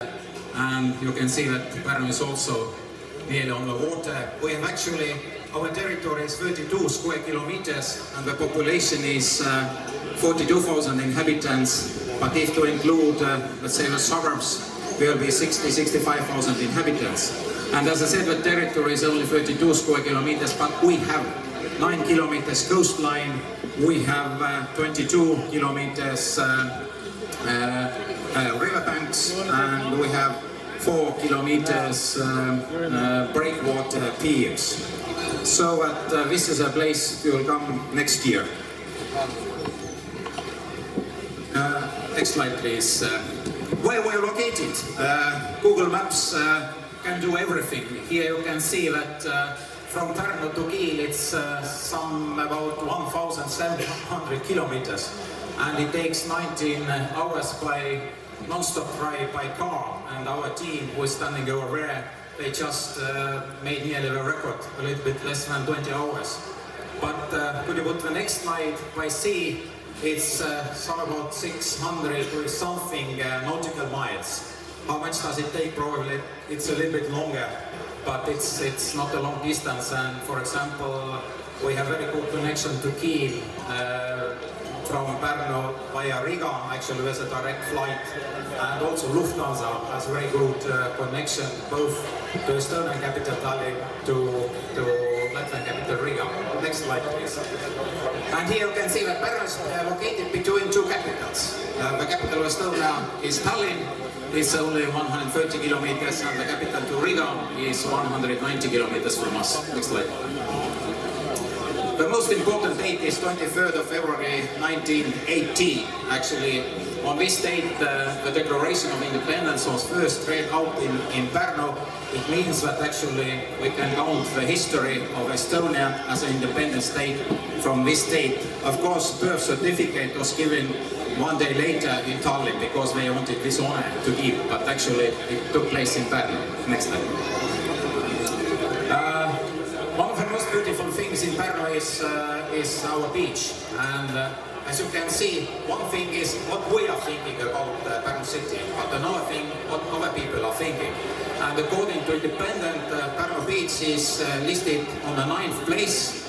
And you can see that Pärnu is also nearly on the water. We have actually, our territory is 32 square kilometers and the population is 42,000 inhabitants. But if to include, let's say, the suburbs, there will be 65,000 inhabitants. And as I said, the territory is only 32 square kilometers, but we have 9 kilometers coastline, we have 22 kilometers riverbanks, and we have 4 kilometers breakwater piers. So this is a place you will come next year. Next slide, please. Where we're located, Google Maps can do everything. Here you can see that from Pärnu to Kiel it's some about 1,700 kilometers, and it takes 19 hours by non-stop drive by car. And our team who is standing over there, they just made nearly the record, a little bit less than 20 hours. But could you put the next slide? By sea, it's some about 600 or something nautical miles. How much does it take? Probably it's a little bit longer, but it's not a long distance. And for example, we have very good connection to Kiel from Pärnu via Riga. Actually, there's a direct flight, and also Lufthansa has very good connection both to Estonian capital Tallinn to Latvian capital Riga. Next slide, please. And here you can see that Pärnu is located between two capitals. The capital of Estonia is Tallinn. It's only 130 kilometers, and the capital to Riga is 190 kilometers from us. Next slide. The most important date is 23rd of February 1918. Actually, on this date, the Declaration of Independence was first read out in Pärnu. It means that actually we can count the history of Estonia as an independent state from this date. Of course, birth certificate was given one day later in Tallinn because they wanted this honor to give, but actually it took place in Pärnu. Next slide. One of the most beautiful things in Pärnu is our beach, and as you can see, one thing is what we are thinking about Pärnu city, but another thing what other people are thinking. And according to Independent, Pärnu beach is listed on the 9th place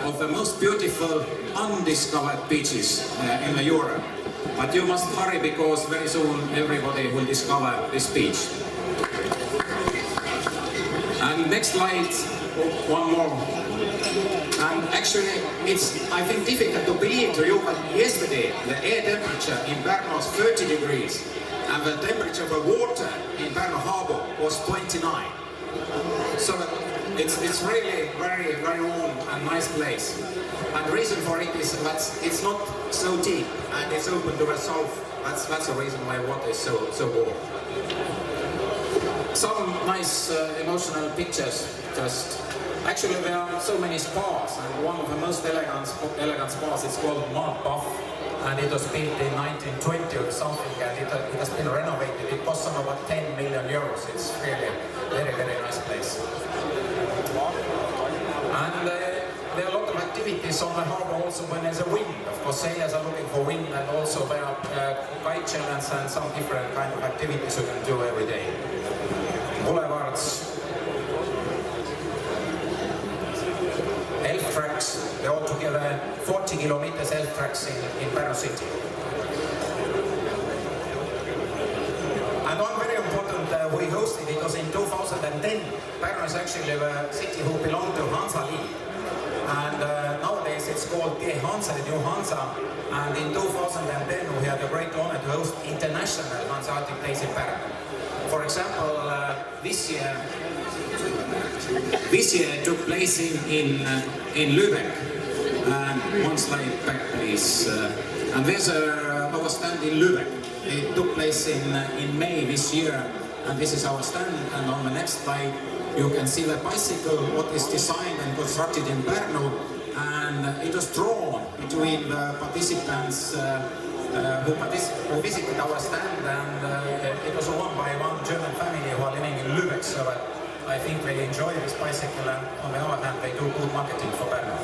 of the most beautiful undiscovered beaches in Europe. But you must hurry because very soon everybody will discover this beach. And next slide, one more. And actually, it's, I think, difficult to believe to you, but yesterday the air temperature in Pärnu was 30 degrees, and the temperature of the water in Pärnu harbor was 29. So it's really very, very warm and nice place. And the reason for it is that it's not so deep and it's open to the south. That's the reason why water is so warm. Some nice emotional pictures just. Actually, there are so many spas, and one of the most elegant spas is called Mount Buff, and it was built in 1920 or something, and it has been renovated. It cost some about 10 million euros. It's really very, very nice place. And there are a lot of activities on the harbour also when there's a wind. Of course, sailors are looking for wind, and also there are kite challenge and some different kind of activities you can do every day. Boulevards, elf tracks, they're altogether 40 kilometers elf tracks in Pärnu city. And one very important, we hosted, it was in 2010. Pärnu is actually the city who belonged to Hansa League. And nowadays it's called the Hansa, the new Hansa. And in 2010 we had a great honor to host international Hanseatic days in Pärnu. For example, this year it took place in Lübeck. And one slide back, please. And there's our stand in Lübeck. It took place in May this year, and this is our stand. And on the next slide, you can see the bicycle, what is designed and constructed in Pärnu, and it was drawn between the participants who visited our stand, and it was won by one German family who are living in Lübeck, so I think they enjoy this bicycle, and on the other hand they do good marketing for Pärnu.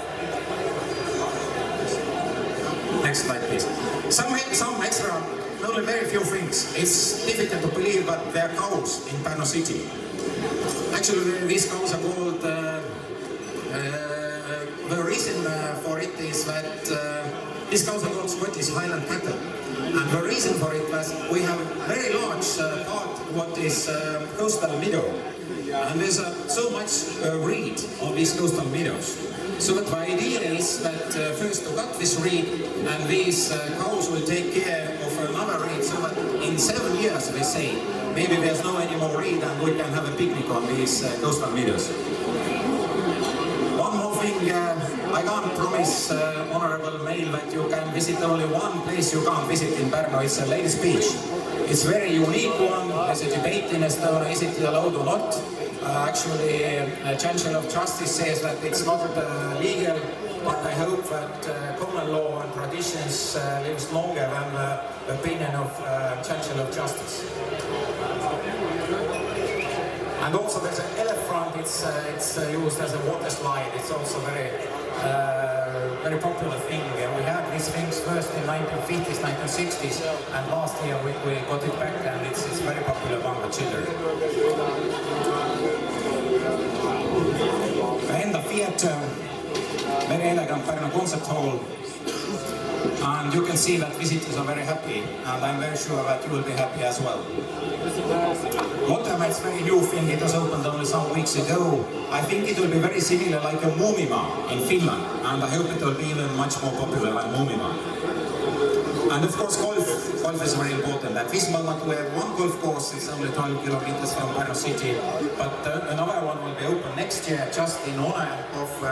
Next slide, please. Some extra only very few things. It's difficult to believe that there are cows in Pärnu city. Actually, these cows are called, the reason for it is that these cows are called Scottish Highland cattle. And the reason for it was we have very large part what is coastal meadow. And there's so much reed on these coastal meadows. So the idea is that first to cut this reed, and these cows will take care of another reed, so that in 7 years, they say, maybe there's no any more reed and we can have a picnic on these coastal meadows. One more thing, I can't promise honorable mail that you can visit only one place you can't visit in Pärnu. It's a ladies' beach. It's a very unique one. There's a debate in Estonia, is it allowed or not? Actually, Chancellor of Justice says that it's not legal, but I hope that common law and traditions lives longer than the opinion of Chancellor of Justice. And also there's an elephant, it's used as a water slide. It's also very popular thing. We had these things first in 1950s, 1960s, and last year we got it back, and it's very popular among the children. Enda theatre, very elegant Pärnu concert hall, and you can see that visitors are very happy, and I'm very sure that you will be happy as well. Watermat's very new thing, it was opened only some weeks ago. I think it will be very similar like a Muumima in Finland, and I hope it will be even much more popular than Muumima. And of course golf is very important. At this moment we have one golf course, it's only 12 kilometers from Pärnu city, but another one will be open next year just in honor of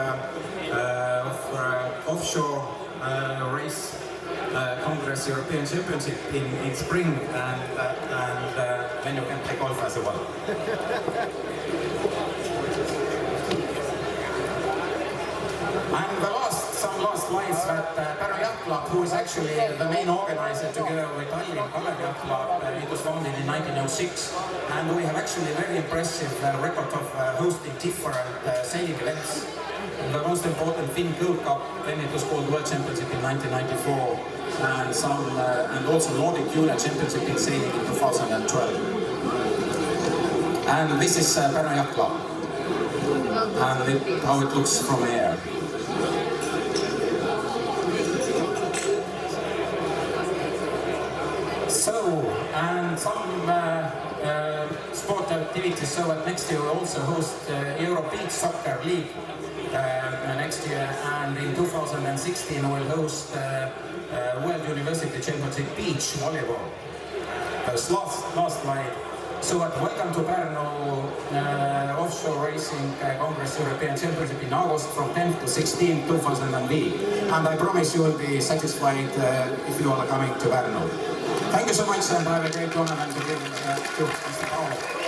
offshore race Congress European Championship in spring, and then you can play golf as well. And some last lines that Pärnu Yacht Club, who is actually the main organizer together with Tallinn Kalev Yacht Club, it was founded in 1906, and we have actually a very impressive record of hosting different sailing events. The most important Finn Gold Cup, then it was called World Championship in 1994, and also Nordic Junior Championship in sailing in 2012. And this is Pärnu Yacht Club, and how it looks from air. So, and some sport activities, so that next year we also host Europeans Soccer League next year, and in 2016 we'll host World University Championship Beach Volleyball. Last slide. So welcome to Pärnu Offshore Racing Congress European Championship in August from 10th to 16th, 2008. And I promise you will be satisfied if you are coming to Pärnu. Thank you so much, and I have a great honor to give to Mr. Paul.